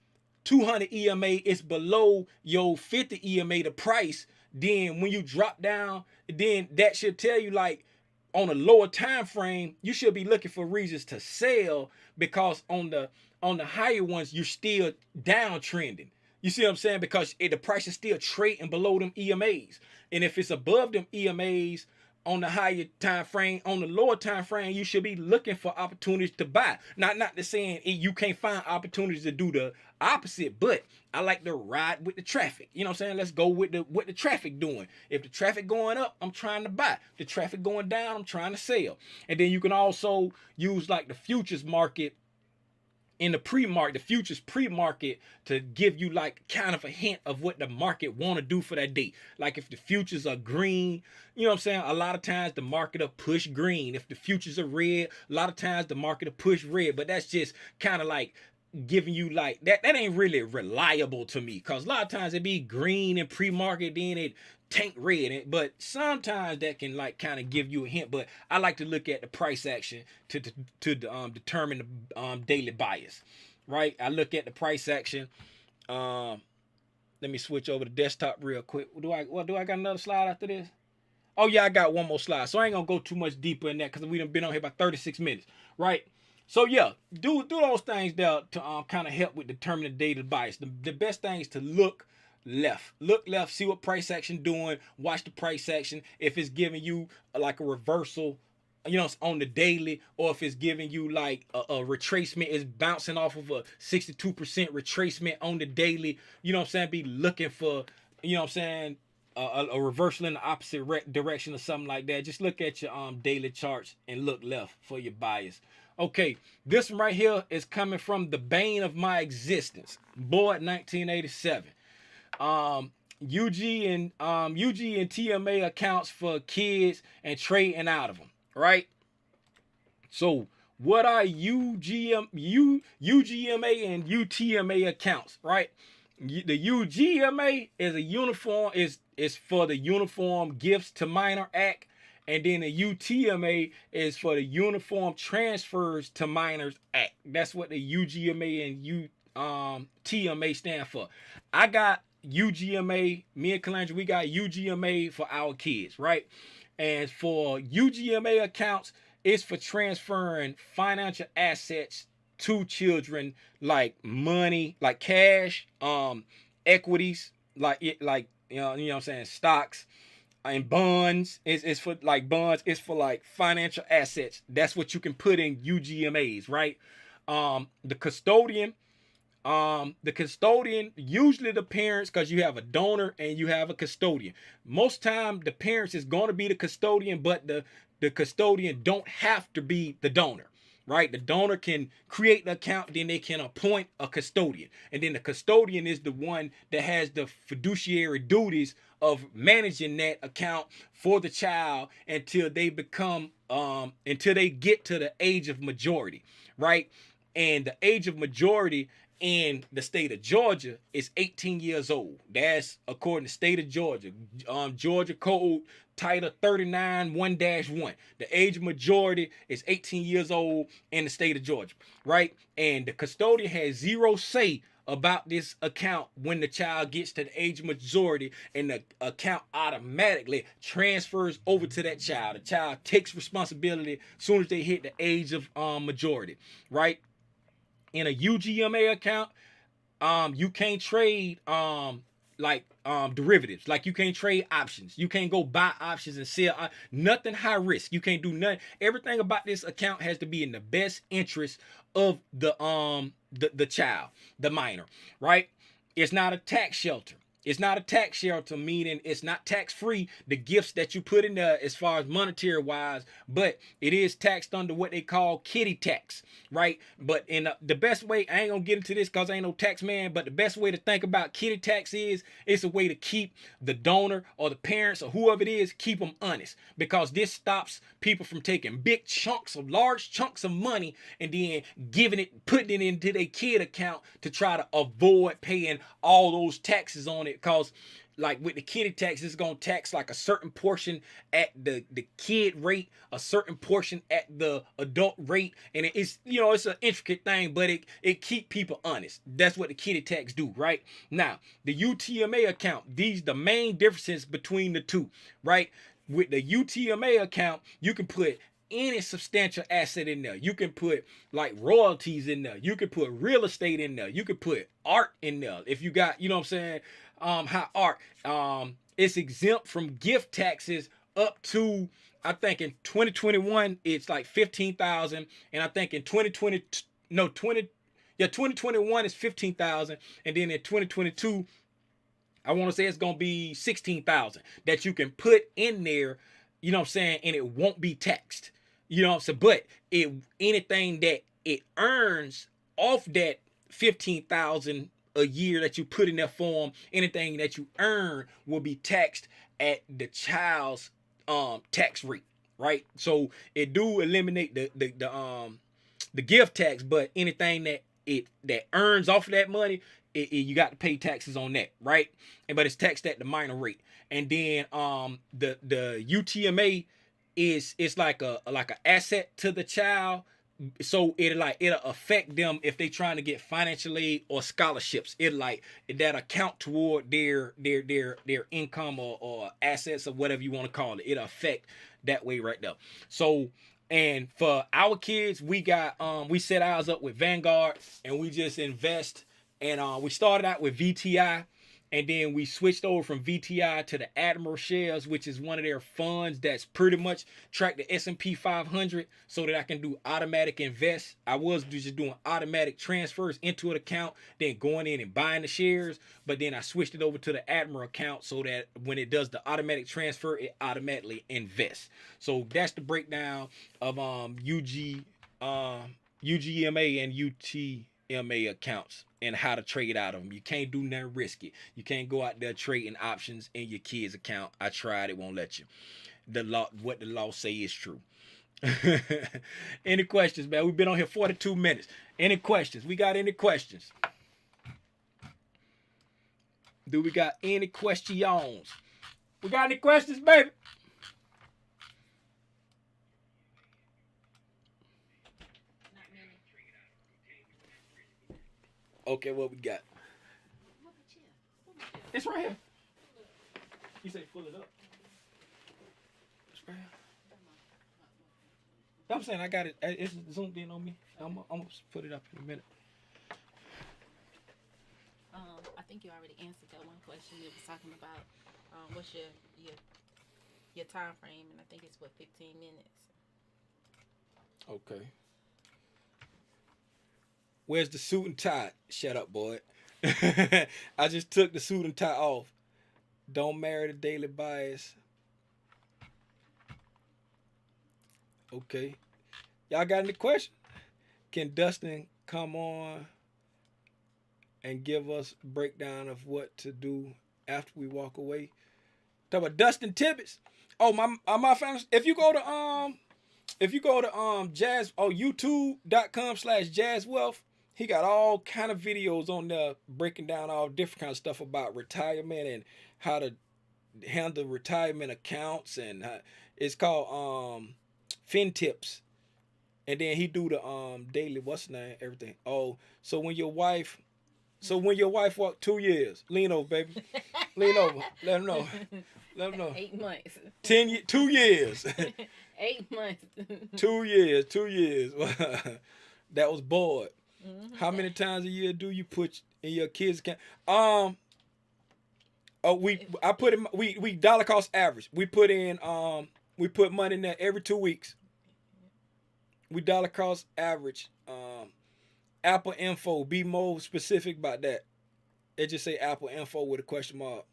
200 EMA, it's below your 50 EMA, the price, then when you drop down, then that should tell you like on a lower time frame, you should be looking for reasons to sell, because on the higher ones, you're still downtrending. You see what I'm saying? Because the price is still trading below them EMAs. And if it's above them EMAs on the higher time frame, on the lower time frame, you should be looking for opportunities to buy. Not to saying you can't find opportunities to do the opposite, but I like to ride with the traffic. You know what I'm saying? Let's go with what the traffic doing. If the traffic going up, I'm trying to buy. If the traffic going down, I'm trying to sell. And then you can also use like the futures market in the pre-market, the futures pre-market, to give you like kind of a hint of what the market want to do for that day. Like if the futures are green, you know what I'm saying, a lot of times the market will push green. If the futures are red, a lot of times the market will push red. But that's just kind of like giving you like that ain't really reliable to me, because a lot of times it be green in pre-market, then it tank red, but sometimes that can like kind of give you a hint. But I like to look at the price action to determine the daily bias, right? I look at the price action. Let me switch over to desktop real quick. Do I got another slide after this? Oh yeah, I got one more slide, so I ain't gonna go too much deeper in that because we done been on here about 36 minutes, right? So yeah, do those things there to kind of help with determining the daily bias. The best thing is to look left, see what price action doing, watch the price action. If it's giving you like a reversal, you know, on the daily, or if it's giving you like a retracement, is bouncing off of a 62% retracement on the daily, you know what I'm saying, be looking for, you know what I'm saying, a reversal in the opposite direction or something like that. Just look at your daily charts and look left for your bias. Okay, this one right here is coming from the bane of my existence, Board 1987. UG and TMA accounts for kids and trading out of them, right? So what are UGMA and UTMA accounts, right? The UGMA is a uniform is for the Uniform Gifts to Minor Act, and then the UTMA is for the Uniform Transfers to Minors Act. That's what the UGMA and TMA stand for. I got UGMA, me and Calandra, we got UGMA for our kids, right? And for UGMA accounts, it's for transferring financial assets to children, like money, like cash, equities, like you know what I'm saying, stocks and bonds. It's for like bonds, it's for like financial assets. That's what you can put in UGMAs, right? The custodian, usually the parents, because you have a donor and you have a custodian. Most time the parents is going to be the custodian, but the custodian don't have to be the donor, right? The donor can create the account, then they can appoint a custodian, and then the custodian is the one that has the fiduciary duties of managing that account for the child until they become until they get to the age of majority, right? And the age of majority in the state of Georgia is 18 years old. That's according to state of Georgia. Georgia Code Title 39 1-1. The age of majority is 18 years old in the state of Georgia, right? And the custodian has zero say about this account when the child gets to the age of majority, and the account automatically transfers over to that child. The child takes responsibility as soon as they hit the age of majority, right? In a UGMA account, you can't trade derivatives. Like you can't trade options. You can't go buy options and sell. Nothing high risk. You can't do nothing. Everything about this account has to be in the best interest of the child, the minor, right? It's not a tax shelter. It's not a tax shelter, meaning it's not tax free, the gifts that you put in there as far as monetary wise, but it is taxed under what they call kitty tax, right? But in the best way, I ain't gonna get into this because I ain't no tax man, but the best way to think about kitty tax is it's a way to keep the donor or the parents or whoever it is, keep them honest, because this stops people from taking big chunks of large chunks of money and then putting it into their kid account to try to avoid paying all those taxes on it. Because like with the kitty tax, it's gonna tax like a certain portion at the kid rate, a certain portion at the adult rate, and it's it's an intricate thing, but it keep people honest. That's what the kitty tax do, right? Now the UTMA account, these the main differences between the two, right? With the UTMA account, you can put any substantial asset in there. You can put like royalties in there. You can put real estate in there. You can put art in there. If you got, you know what I'm saying, how art, it's exempt from gift taxes up to, I think in 2021 it's like 15,000, and I think in 2021 is 15,000, and then in 2022 I want to say it's gonna be 16,000 that you can put in there, you know what I'm saying, and it won't be taxed. You know what I'm saying? But anything that it earns off that 15,000 a year that you put in that form, anything that you earn will be taxed at the child's tax rate, right? So it do eliminate the gift tax, but anything that earns off of that money, you got to pay taxes on that, right? But it's taxed at the minor rate. And then the UTMA it's like a asset to the child, so it'll affect them if they trying to get financial aid or scholarships. That account toward their income or assets or whatever you want to call it. It'll affect that way right there. So, and for our kids, we set ours up with Vanguard, and we just invest. And we started out with VTI, and then we switched over from VTI to the Admiral shares, which is one of their funds that's pretty much track the S&P 500, so that I can do automatic invest. I was just doing automatic transfers into an account, then going in and buying the shares, but then I switched it over to the Admiral account so that when it does the automatic transfer, it automatically invests. So that's the breakdown of UGMA and UTMA accounts and how to trade out of them. You can't do nothing risky. You can't go out there trading options in your kid's account. I tried, it won't let you. What the law say is true. Any questions, man? We've been on here 42 minutes. Any questions? We got any questions? Do we got any questions? We got any questions, baby? Okay, what we got? It's right here. You say pull it up. It's right here. I'm saying I got it. It's zoomed in on me. I'm gonna put it up in a minute. I think you already answered that one question. It was talking about what's your time frame, and I think it's 15 minutes. Okay. Where's the suit and tie? Shut up, boy. I just took the suit and tie off. Don't marry the daily bias. Okay. Y'all got any questions? Can Dustin come on and give us a breakdown of what to do after we walk away? Talk about Dustin Tidbits. Oh, my family. If you go to Jazz youtube.com/jazzwealth, he got all kind of videos on there breaking down all different kind of stuff about retirement and how to handle retirement accounts, and it's called Fin Tips. And then he do the daily what's the name, everything. Oh, so when your wife walked 2 years, lean over, baby. Lean over. Let him know. Let him know. 8 months. 2 years. 8 months. 2 years. 2 years. That was bored. Mm-hmm. How many times a year do you put in your kids' account? We dollar cost average. We put money in there every 2 weeks. We dollar cost average. Apple info. Be more specific about that. It just say Apple info with a question mark.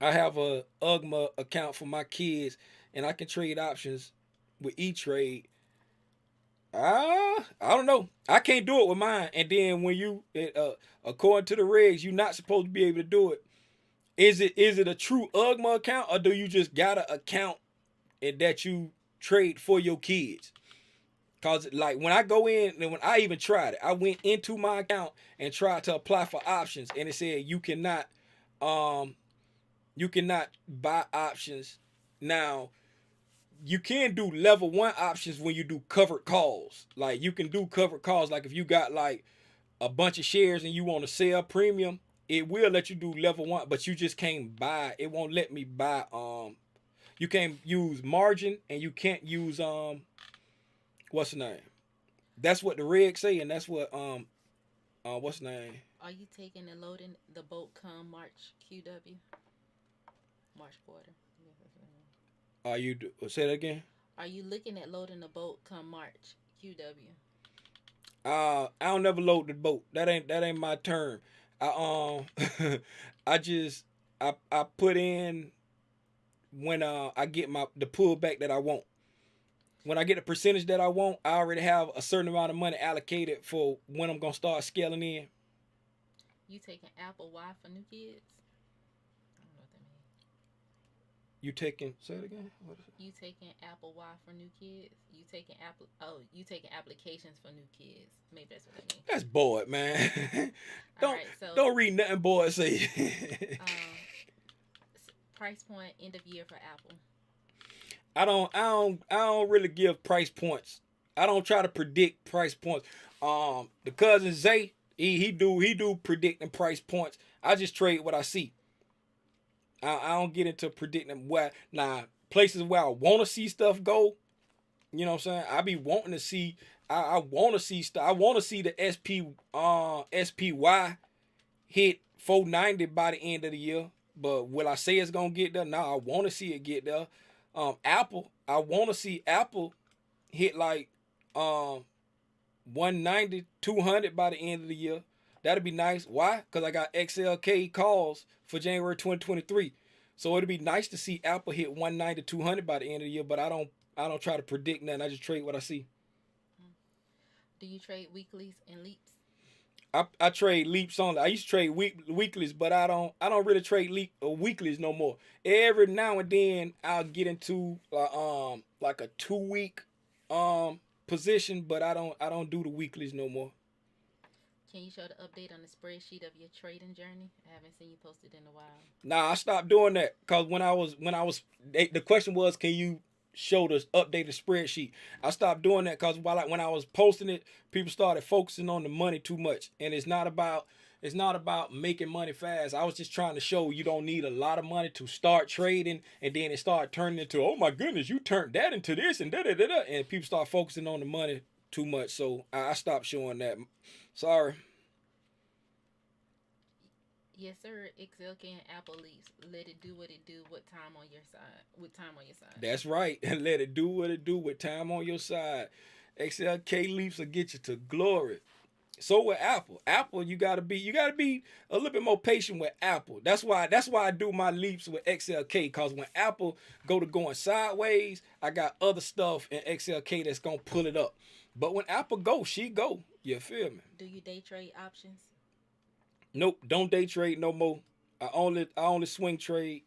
I have a UGMA account for my kids, and I can trade options with E-Trade. I don't know. I can't do it with mine. And then when according to the regs, you're not supposed to be able to do it. Is it a true UGMA account, or do you just got an account and that you trade for your kids? Cause like when I go in and when I even tried it, I went into my account and tried to apply for options, and it said um you cannot buy options. Now you can do level one options when you do covered calls. Like you can do covered calls. Like if you got like a bunch of shares and you want to sell premium, it will let you do level one, but you just can't buy. It won't let me buy. You can't use margin and you can't use what's the name? That's what the regs say, and that's what what's the name? Are you taking and loading the boat come March QW? March quarter. Are you say that again? Are you looking at loading the boat come March QW? I don't never load the boat. That ain't my term. I I just I put in when I get the pullback that I want. When I get the percentage that I want, I already have a certain amount of money allocated for when I'm gonna start scaling in. You taking Apple Y for new kids? I don't know what that means. You taking say it again? What is it? You taking Apple Y for new kids? You taking Apple? Oh, you taking applications for new kids? Maybe that's what that means. That's bored, man. All right, so don't read nothing bored say. Price point end of year for Apple. I don't really give price points. I don't try to predict price points. The cousin Zay, he do predicting price points. I just trade what I see. I don't get into predicting where now places where I want to see stuff go. You know what I'm saying? I be wanting to see. I want to see stuff. I want to see the SPY hit 490 by the end of the year. But will I say it's gonna get there? No, I want to see it get there. Apple, I want to see Apple hit like 190, 200 by the end of the year. That'd be nice. Why? Because I got XLK calls for January 2023. So it'd be nice to see Apple hit 190, 200 by the end of the year. But I don't try to predict nothing. I just trade what I see. Do you trade weeklies and leaps? I trade leaps only. I used to trade weeklies, but I don't really trade weeklies no more. Every now and then I'll get into like a 2 week position, but I don't do the weeklies no more. Can you show the update on the spreadsheet of your trading journey? I haven't seen you posted in a while. Nah, I stopped doing that because when I was the question was, can you show the updated spreadsheet? I stopped doing that because when I was posting it, people started focusing on the money too much, and it's not about making money fast. I was just trying to show you don't need a lot of money to start trading, and then it started turning into, oh my goodness, you turned that into this and da da da da, and people start focusing on the money too much. So I stopped showing that. Sorry. Yes, sir. XLK and Apple leaps. Let it do what it do. With time on your side. With time on your side. That's right. And let it do what it do with time on your side. XLK leaps will get you to glory. So with Apple, you gotta be a little bit more patient with Apple. That's why I do my leaps with XLK. Cause when Apple going sideways, I got other stuff in XLK that's gonna pull it up. But when Apple go, she go. You feel me? Do you day trade options? Nope, don't day trade no more. I only swing trade.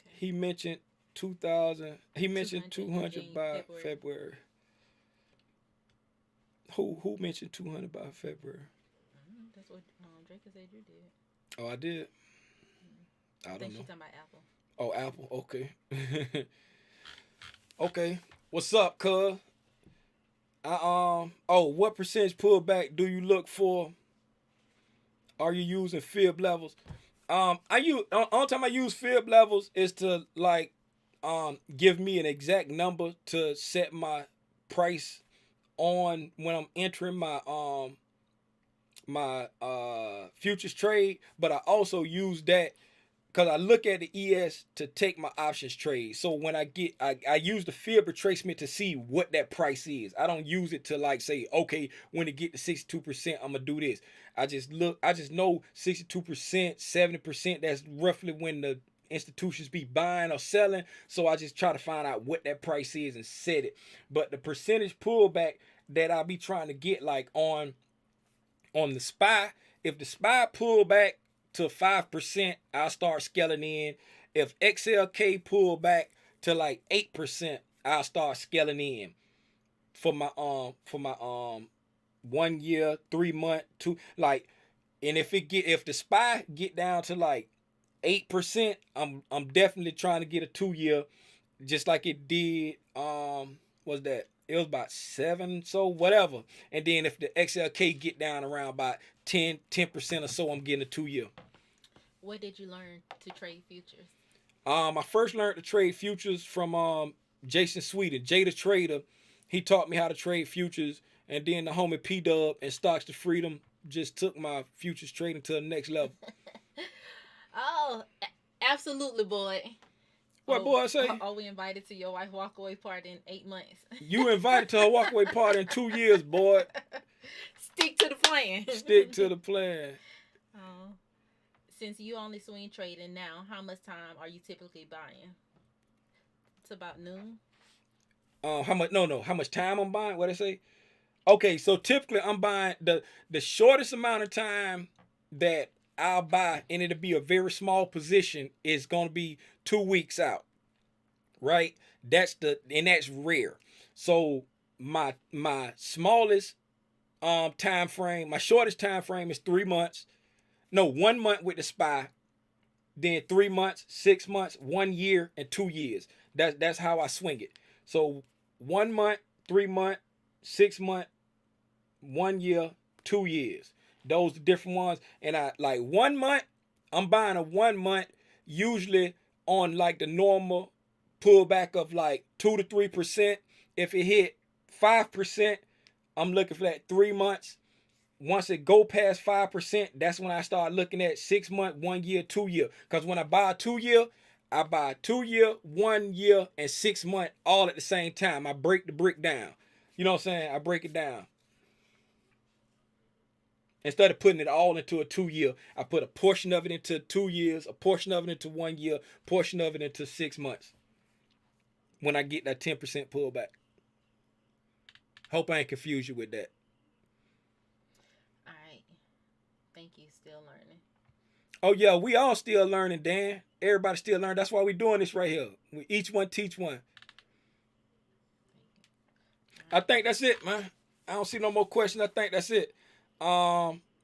Okay. He mentioned 2,000. He mentioned 200 by February. Who mentioned 200 by February? That's what Drake said you did. Oh, I did. I don't know. She's talking about Apple. Oh, Apple. Okay. Okay. What's up, cuz? What percentage pullback do you look for? Are you using fib levels? Only time I use fib levels is to like give me an exact number to set my price on when I'm entering my futures trade, but I also use that because I look at the ES to take my options trade. So when I use the fib retracement to see what that price is. I don't use it to like say, okay, when it get to 62%, I'm gonna do this. I just know 62%, 70%, that's roughly when the institutions be buying or selling. So I just try to find out what that price is and set it. But the percentage pullback that I be trying to get like on the SPY, if the SPY pull back to 5%, I'll start scaling in. If XLK pull back to like 8%, I'll start scaling in for my 1 year, 3 month, two, like. And if the SPY get down to like 8%, I'm definitely trying to get a 2 year, just like it did. Was that? It was about 7, so whatever. And then if the XLK get down around about 10% or so, I'm getting a 2 year. What did you learn to trade futures? I first learned to trade futures from Jason Sweden, Jay the Trader. He taught me how to trade futures, and then the homie P Dub and Stocks to Freedom just took my futures trading to the next level. Oh, absolutely, boy. What boy I say? Are we invited to your wife walkaway party in 8 months? You invited to her walkaway party in 2 years, boy. Stick to the plan. Stick to the plan. Since you only swing trading now, how much time are you typically buying? It's about noon. How much? No. How much time I'm buying? What I say? Okay, so typically I'm buying the shortest amount of time that I'll buy, and it'll be a very small position, is gonna be 2 weeks out. Right? That's rare. So my smallest time frame, my shortest time frame is 3 months. No, 1 month with the SPY, then 3 months, 6 months, 1 year, and 2 years. That's how I swing it. So 1 month, 3 month, 6 month, 1 year, 2 years. Those are the different ones. And I like 1 month, I'm buying a 1 month usually on like the normal pullback of like 2 to 3%. If it hit 5%, I'm looking for that 3 months. Once it go past 5%, that's when I start looking at 6 month, 1 year, 2 year. Because when I buy a 2 year, I buy 2 year, 1 year, and 6 month all at the same time. I break the brick down. You know what I'm saying? I break it down. Instead of putting it all into a 2 year, I put a portion of it into 2 years, a portion of it into 1 year, a portion of it into 6 months. When I get that 10% pullback. Hope I ain't confuse you with that. All right. Think you still learning. Oh yeah, we all still learning, Dan. Everybody still learning. That's why we doing this right here. We each one teach one. I think that's it, man. I don't see no more questions. I think that's it.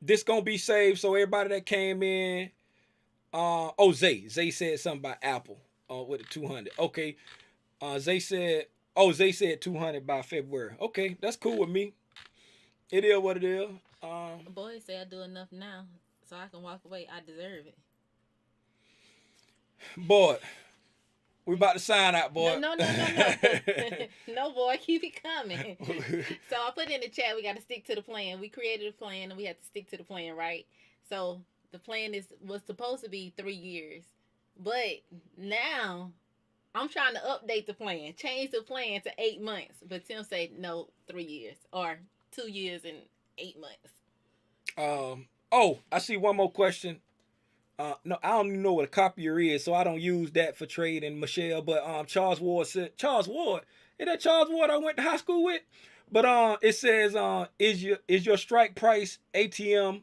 This gonna be saved, so everybody that came in. Zay said something about Apple. With the 200. Okay. Zay said 200 by February. Okay, that's cool with me. It is what it is. Boys say I do enough now, so I can walk away. I deserve it. Boy, we about to sign out, boy. No. No, boy, keep it coming. So I put in the chat, we got to stick to the plan. We created a plan, and we have to stick to the plan, right? So the plan was supposed to be 3 years. But now I'm trying to update the plan, change the plan to 8 months. But Tim said, no, 3 years, or 2 years and 8 months. I see one more question. No, I don't even know what a copier is, so I don't use that for trading, Michelle. But Charles Ward said, Charles Ward, is that Charles Ward I went to high school with? But it says, is your strike price ATM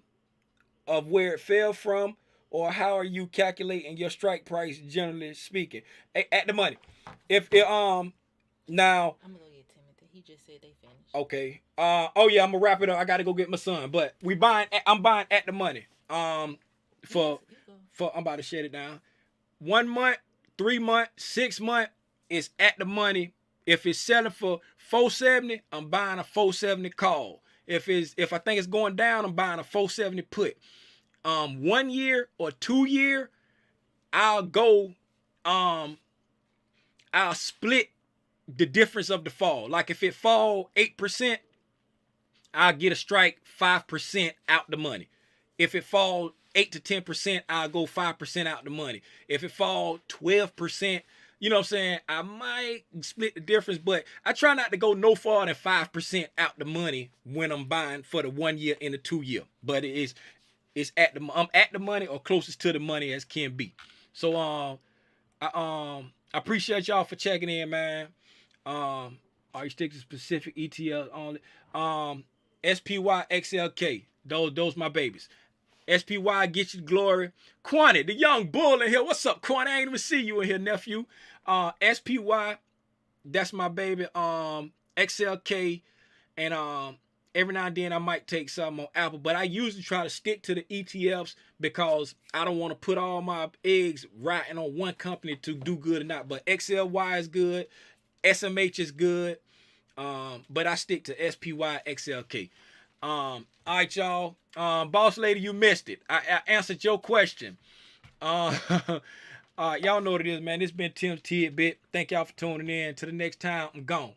of where it fell from, or how are you calculating your strike price generally speaking? At the money. If it now I'm gonna go get Timothy. He just said they finished. Okay. I'm gonna wrap it up. I gotta go get my son. But I'm buying at the money. I'm about to shut it down. 1 month, 3 month, 6 month is at the money. If it's selling for $470, I'm buying a $470 call. If I think it's going down, I'm buying a $470 put. 1 year or 2 year, I'll split the difference of the fall. Like if it fall 8%, I'll get a strike 5% out the money. If it fall 8 to 10%, I'll go 5% out the money. If it fall 12%, you know what I'm saying, I might split the difference, but I try not to go no far than 5% out the money when I'm buying for the 1 year and the 2 year. But it's I'm at the money or closest to the money as can be. So I appreciate y'all for checking in, man. Are you stick to specific ETL only? SPY XLK. Those my babies. SPY get you glory. Quantity, the young bull in here. What's up, Quantity? I ain't even see you in here, nephew. SPY, that's my baby. XLK, and every now and then I might take something on Apple, but I usually try to stick to the ETFs because I don't want to put all my eggs riding on one company to do good or not. But XLY is good, SMH is good, but I stick to SPY XLK. All right, y'all. Boss lady, you missed it. I answered your question. Y'all know what it is, man. This been Tim's Tidbit. Thank y'all for tuning in. Till the next time, I'm gone.